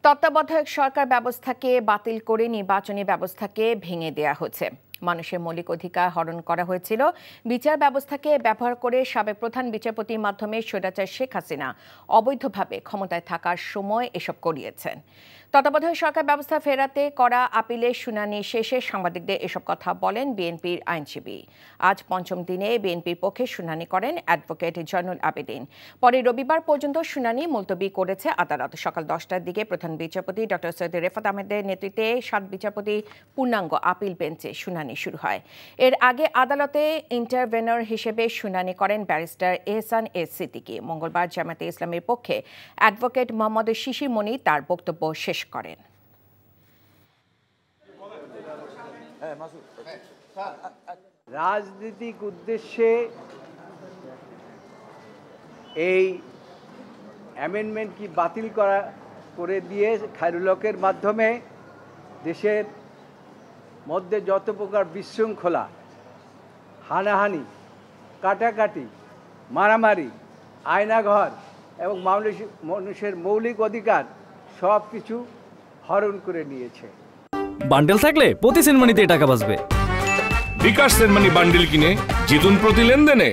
তত্ত্বাবধায়ক সরকার ব্যবস্থাকে বাতিল করে নির্বাচনী ব্যবস্থাকে ভেঙে দেয়া হচ্ছে। মানুষের মৌলিক অধিকার হরণ করা হয়েছিল। বিচার ব্যবস্থাকে ব্যবহার করে সাবেক প্রধান বিচারপতির মাধ্যমে স্বৈরাচার শেখ হাসিনা অবৈধভাবে ক্ষমতায় থাকার সময় এসব করিয়েছেন। তত্ত্বাবধায়ক সরকার ব্যবস্থা ফেরাতে করা আপিলের শুনানি শেষে সাংবাদিকদের এসব কথা বলেন বিএনপির আইনজীবী। আজ পঞ্চম দিনে বিএনপির পক্ষে শুনানি করেন অ্যাডভোকেট জয়নুল আবেদিন। পরে রবিবার পর্যন্ত শুনানি মুলতবি করেছে আদালত। সকাল 10টার দিকে প্রধান বিচারপতি ডক্টর সৈয়দ রেফাত আহমেদের নেতৃত্বে 7 বিচারপতি পূর্ণাঙ্গ আপিল বেঞ্চে শুনানি শুরু হয়। এর আগে আদালতে ইন্টারভেনর হিসেবে শুনানি করেন ব্যারিস্টার এহসান এস সিদ্দিকী। মঙ্গলবার জামায়াতে ইসলামের পক্ষে অ্যাডভোকেট মোহাম্মদ শিশির মনি তার বক্তব্য শেষ করেন। রাজনৈতিক উদ্দেশ্যে এই অ্যামেন্ডমেন্ট কি বাতিল করে দিয়ে খায়রুল হকের মাধ্যমে দেশের মধ্যে যত প্রকার বিশৃঙ্খলা, হানাহানি, কাটাকাটি, মারামারি, আয়নাঘর এবং মানুষের মৌলিক অধিকার সব কিছু হরণ করে নিয়েছে। বান্ডেল থাকলে প্রতি সেনমানিতে টাকা বাঁচবে। বিকাশ সেনমানি বান্ডেল কিনে জিতুন প্রতি লেনদেনে।